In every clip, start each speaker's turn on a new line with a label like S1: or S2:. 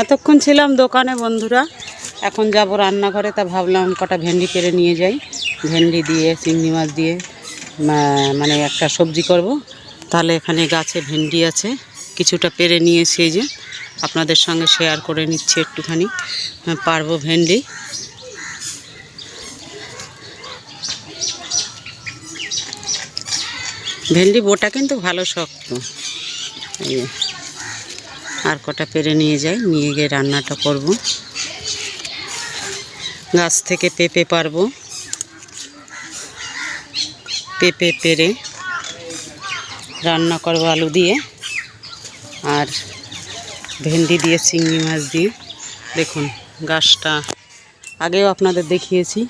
S1: এতক্ষণ ছিলাম দোকানে বন্ধুরা, এখন যাব রান্নাঘরে। তা ভাবলাম কটা ভেন্ডি পেরে নিয়ে যাই, ভেন্ডি দিয়ে চিংড়ি মাছ দিয়ে মানে একটা সবজি করব। তাহলে এখানে গাছে ভেন্ডি আছে, কিছুটা পেরে নিয়ে এসে যে আপনাদের সঙ্গে শেয়ার করে নিচ্ছি একটুখানি। পারবো ভেন্ডি। ভেন্ডি বোটা কিন্তু ভালো শক্ত। এই আর কটা পেরে নিয়ে যাই, নিয়ে গিয়ে রান্নাটা করব। গাছ থেকে পেঁপে পারবো, পেঁপে পেরে রান্না করবো আলু দিয়ে আর ভেন্ডি দিয়ে চিংড়ি মাছ দিয়ে। দেখুন গাছটা আগেও আপনাদের দেখিয়েছি।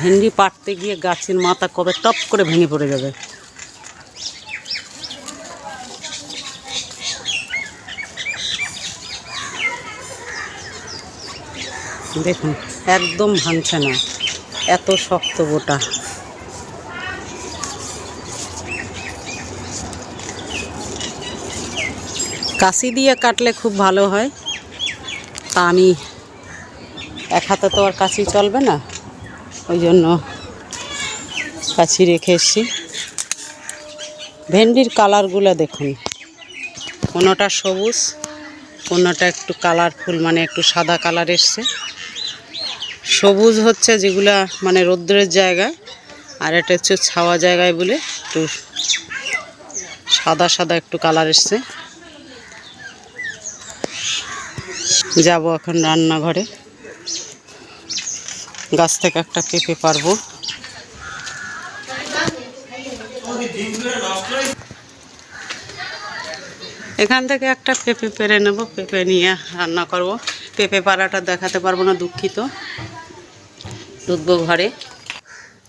S1: ভেন্ডি পাড়তে গিয়ে গাছের মাথা কবে টপ করে ভেঙে পড়ে যাবে। দেখুন একদম ভাঙছে না, এত শক্ত বোটা। কাশি দিয়ে কাটলে খুব ভালো হয়, তা আমি এক হাতে তো আর কাশি চলবে না, ওই জন্য কাছি রেখে এসছি। ভেন্ডির কালারগুলো দেখুন, কোনোটা সবুজ, কোনোটা একটু কালারফুল, মানে একটু সাদা কালার এসছে। সবুজ হচ্ছে যেগুলা মানে রৌদ্রের জায়গায়, আর এটা হচ্ছে ছাওয়া জায়গায় বলে একটু সাদা সাদা একটু কালার এসছে। যাব এখন রান্নাঘরে, গাছ থেকে একটা পেঁপে পারবো। এখান থেকে একটা পেঁপে পেরে নেব, পেঁপে নিয়ে রান্না করব। পেঁপে পাড়াটা দেখাতে পারবো না, দুঃখিত। ঢুকবো ঘরে।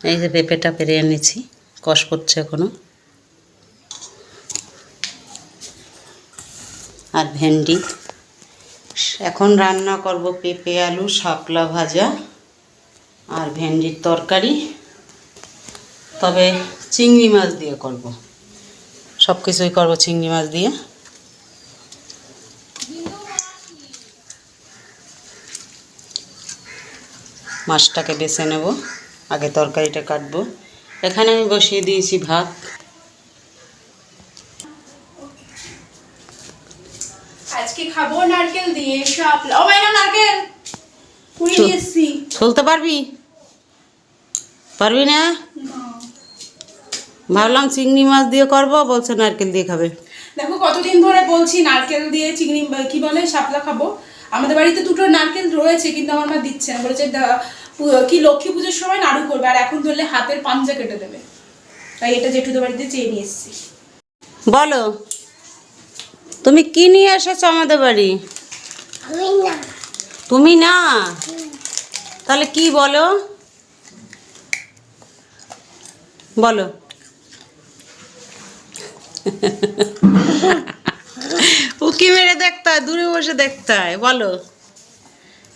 S1: এই যে পেঁপেটা পেরে এনেছি, কষ করছে এখনো। আর ভেন্ডি। এখন রান্না করব পেঁপে আলু শাপলা ভাজা আর ভেন্ডির তরকারি, তবে চিংড়ি মাছ দিয়ে করব। সব কিছুই করবো চিংড়ি মাছ দিয়ে। মাছটাকে বেছে নেব, আগে তরকারিটা কাটবো। এখানে আমি বসিয়ে দিয়েছি ভাত।
S2: আজকে খাবো নারকেল দিয়ে শাপলা। ও মাইনা নারকেল কুড়িয়ে নিয়ে এসেছি।
S1: ছুলতে পারবি? পারবি না? ভাবলাম চিংড়ি মাছ দিয়ে করবো, বলছে নারকেল দিয়ে খাবে।
S2: দেখো কতদিন ধরে বলছি নারকেল দিয়ে চিংড়ি কি বলে শাপলা খাবো। আমাদের বাড়িতে দুটো নারকেল রয়েছে, কিন্তু আমার মা দিচ্ছে না, বলেছে কি লক্ষ্মী পুজোর সময় নাড়ু করবে, আর এখন ধরলে হাতের পাঞ্জা কেটে দেবে। তাই এটা জেঠুদের বাড়িতে চেয়ে নিয়ে এসেছি।
S1: বলো তুমি কি নিয়ে এসেছো আমাদের বাড়ি? তুমি না? তাহলে কি বলো, বলো। উকি মেরে দেখতে হয়, দূরে বসে দেখতে হয়। বলো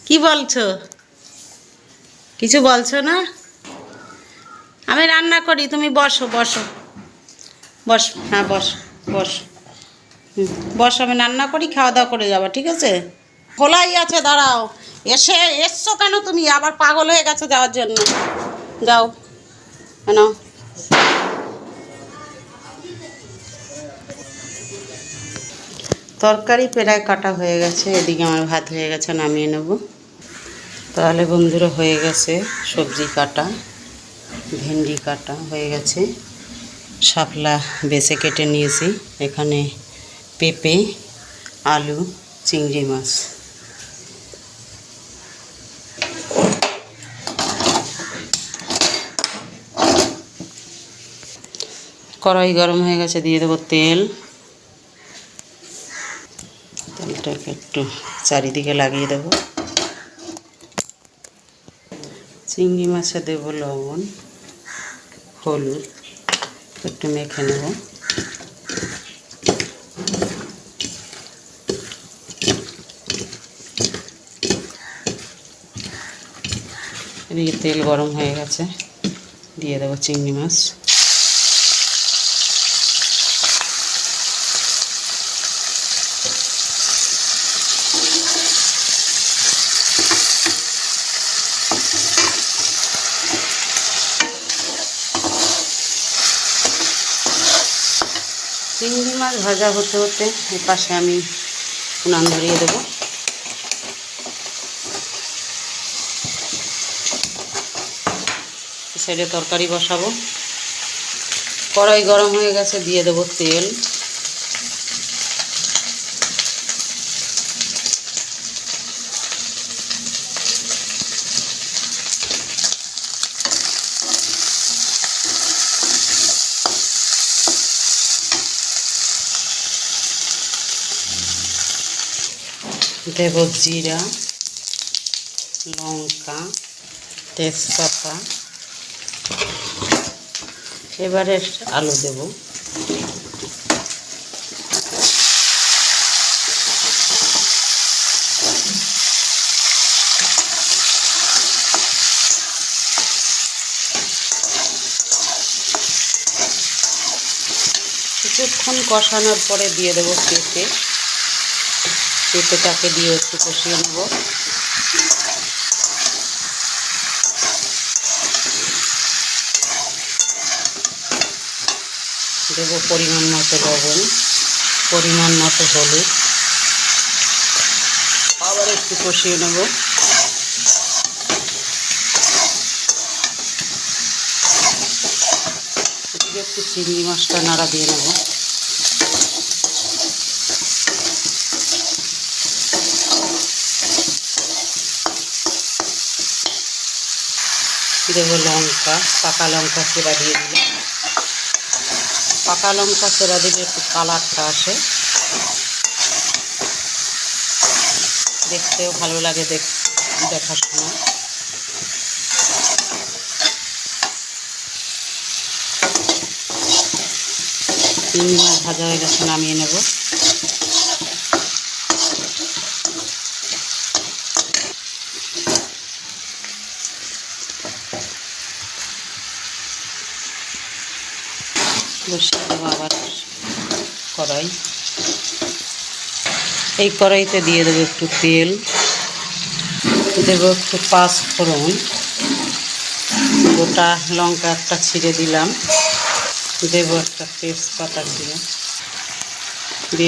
S1: কি বলছো? কিছু বলছো না? আমি রান্না করি, তুমি বসো বসো বসো। হ্যাঁ বসো বসো, বসো। আমি রান্না করি, খাওয়া দাওয়া করে যাবো, ঠিক আছে? খোলাই আছে, দাঁড়াও। এসছো কেন তুমি? আবার পাগল হয়ে গেছো যাওয়ার জন্য। যাও কেন? তরকারি প্রায় কাটা হয়ে গেছে, এদিকে আমার ভাত হয়ে গেছে, নামিয়ে নেব। তাহলে বন্ধুরা হয়ে গেছে সবজি কাটা, ভেন্ডি কাটা হয়ে গেছে, শাপলা বেছে কেটে নিয়েছি। এখানে পেঁপে, আলু, চিংড়ি মাছ। কড়াই গরম হয়ে গেছে, দিয়ে দেবো তেল। তেলটাকে একটু চারিদিকে লাগিয়ে দেবো। চিংড়ি মাছে দেব লবণ, হলুদ, একটু মেখে নেব। এদিকে তেল গরম হয়ে গেছে, দিয়ে দেবো চিংড়ি মাছ। চিংড়ি মাছ ভাজা হতে হতে এ পাশে আমি উনান ধরিয়ে দেবো। সাইডে তরকারি বসাবো। কড়াই গরম হয়ে গেছে, দিয়ে দেবো তেল। দেব জিরা, লঙ্কা, তেজপাতা। এবারে আলু দেব। কিছুক্ষণ কষানোর পরে দিয়ে দেবো পেঁপে। পেঁপেটাকে দিয়ে একটু কষিয়ে নেব। দেব পরিমাণ মতো লবণ, পরিমাণ মতো হলুদ। আবার একটু কষিয়ে নেব। এদিকে একটু চিংড়ি মাছটা নাড়া দিয়ে নেব। দেবো লঙ্কা, পাকা লঙ্কা চেরা দিয়ে দিলাম। পাকা লঙ্কা চেরা দিলে একটু কালারটা আসে, দেখতেও ভালো লাগে দেখার সময়। চিংড়ি মাছ ভাজা হয়ে গেছে, নামিয়ে নেব। বসিয়ে দেবো আবার কড়াই। এই কড়াইতে দিয়ে দেবো একটু তেল, দেবো একটু পাঁচফোড়ন, গোটা লঙ্কা একটা ছিঁড়ে দিলাম, দেবো একটা তেজপাতা দিয়ে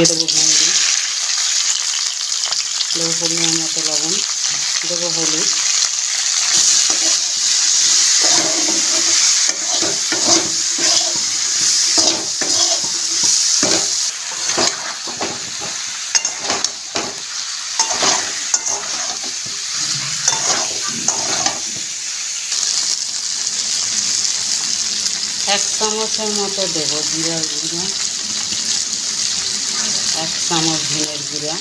S1: দেবো ভেন্ডি, দেবো পরিমাণ মতো লবণ, দেবো হলুদ, এক চামচের মতো দেবো জিরার গুঁড়ো, এক চামচ ধনের গুঁড়া।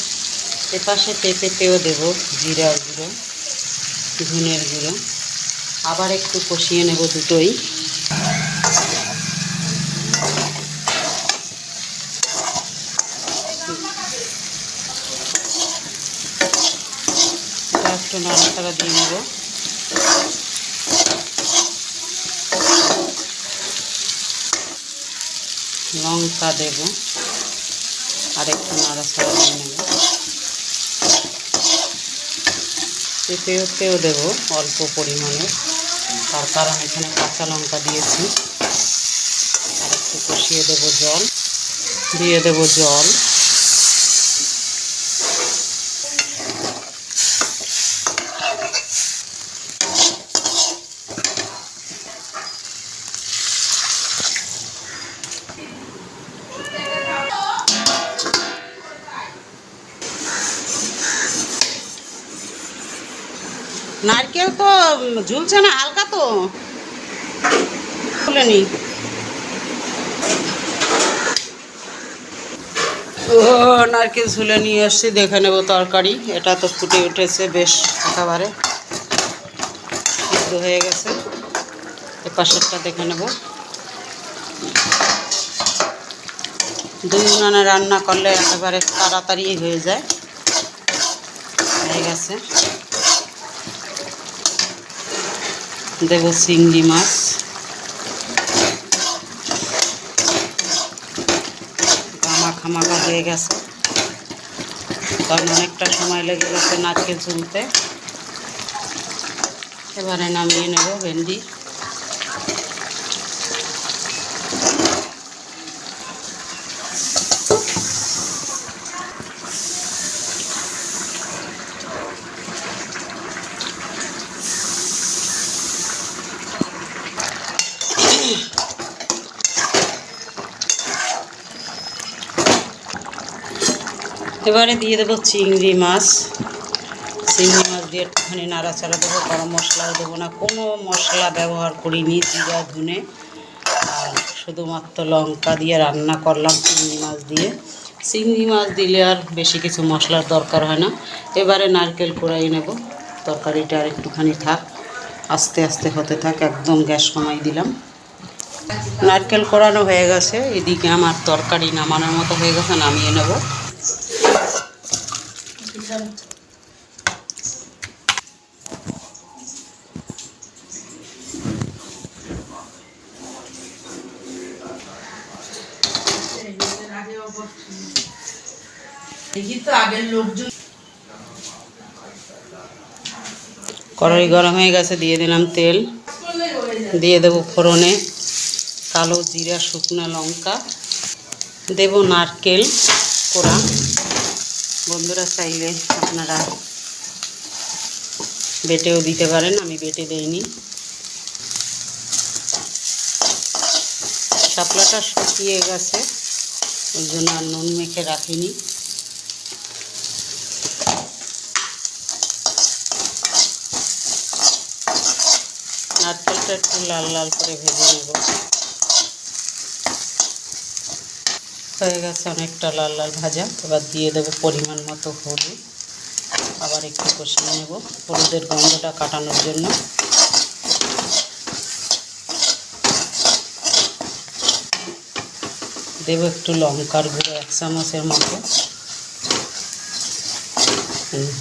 S1: এপাশে পেঁপেতেও দেবো জিরার গুঁড়ো, ধনের গুঁড়ো। আবার একটু কষিয়ে নেব দুটোই। একটু নাড়াচাড়া দিয়ে নেব। লঙ্কা দেব, আর একটু নাড়াচাড়া দিয়ে নেব। পেঁপেতেও দেবো অল্প পরিমাণে, তার কারণ এখানে কাঁচা লঙ্কা দিয়েছি। আর একটু কষিয়ে দেবো জল, দিয়ে দেবো জল। নারকেল তো ঝুলছে না, হালকা তো খুলেনি। ও নারকেল ঝুলে নিয়ে এসছি, দেখে নেব তরকারি। এটা তো ফুটে উঠেছে বেশ, একেবারে সিদ্ধ হয়ে গেছে। এ পাশেরটা দেখে নেব। দুই উনানে রান্না করলে একেবারে তাড়াতাড়ি হয়ে যায়। হয়ে গেছে। দেব চিংড়ি মাছ, মাখা হয়ে গেছে, কারণ অনেকটা সময় লেগে গেছে নারকেল ঝুলতে। এবারে নামিয়ে নেব ভেন্ডি। এবারে দিয়ে দেবো চিংড়ি মাছ। চিংড়ি মাছ দিয়ে একটুখানি নাড়াচাড়া দেবো, গরম মশলাও দেবো না, কোনো মশলা ব্যবহার করিনি, জিরা ধনে আর শুধুমাত্র লঙ্কা দিয়ে রান্না করলাম চিংড়ি মাছ দিয়ে। চিংড়ি মাছ দিলে আর বেশি কিছু মশলার দরকার হয় না। এবারে নারকেল কুড়াই নেব, তরকারিটা আর একটুখানি থাক, আস্তে আস্তে হতে থাক, একদম গ্যাস কমাই দিলাম। নারকেল কোড়ানো হয়ে গেছে, এদিকে আমার তরকারি নামানোর মতো হয়ে গেছে, নামিয়ে নেব। কড়াই গরম হয়ে গেছে, দিয়ে দিলাম তেল, দিয়ে দেবো ফোড়নে কালো জিরা, শুকনো লঙ্কা, দেব নারকেল কোড়া। বন্ধুরা চাইলে আপনারা বেটেও দিতে পারেন, আমি বেটে দেইনি। শাপলাটা শুকিয়ে গেছে, ওই জন্য আর নুন মেখে রাখিনি। নারকেলটা একটু লাল লাল করে ভেজে নেব। হয়ে গেছে অনেকটা লাল লাল ভাজা। এবার দিয়ে দেবো পরিমাণ মতো হলুদ, আবার একটু কষিয়ে নেব হলুদের গন্ধটা কাটানোর জন্য। দেবো একটু লঙ্কার গুঁড়ো 1 চামচের মতো।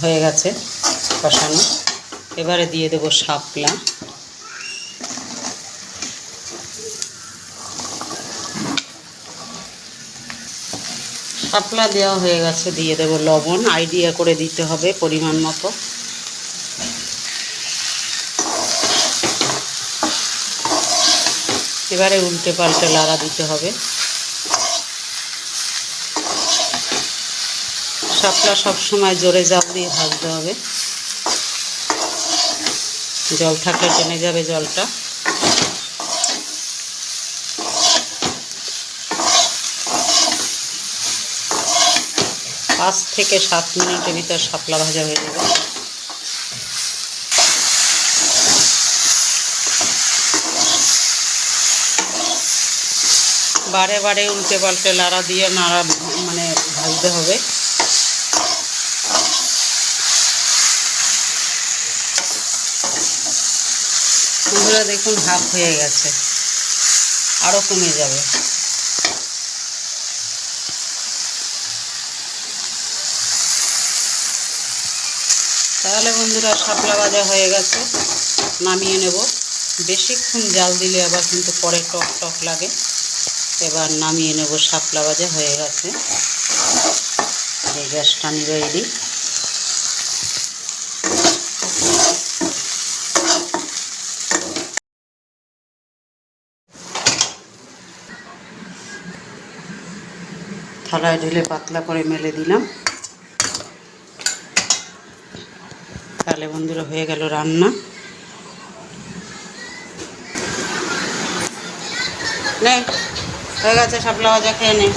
S1: হয়ে গেছে কষানো। এবারে দিয়ে দেবো শাপলা, শাপলা দেওয়া হয়ে গেছে। দিয়ে দেবো লবণ, আইডিয়া করে দিতে হবে পরিমাণ মতো। এবারে উল্টে পাল্টে লাড়া দিতে হবে। শাপলা সবসময় জোরে জাল দিয়ে ভাজতে হবে, জল থাকলে টেনে যাবে জলটা। 5 থেকে 7 মিনিটের ভিতর শাপলা ভাজা হয়ে যাবে। বারে বারে উল্টে পাল্টে লাড়া দিয়ে ভাজতে হবে। বন্ধুরা দেখুন হাফ হয়ে গেছে, আরও কমে যাবে। তাহলে বন্ধুরা শাপলা ভাজা হয়ে গেছে, নামিয়ে নেব। বেশিক্ষণ জাল দিলে আবার কিন্তু পরে টক টক লাগে। এবার নামিয়ে নেব, শাপলা ভাজা হয়ে গেছে। এই গ্যাসটা নিয়ে দিই। থালায় ঢেলে পাতলা করে মেলে দিলাম। তাহলে বন্ধুরা হয়ে গেল রান্না। নে হয়ে গেছে শাপলা ভাজা, খেয়ে নে।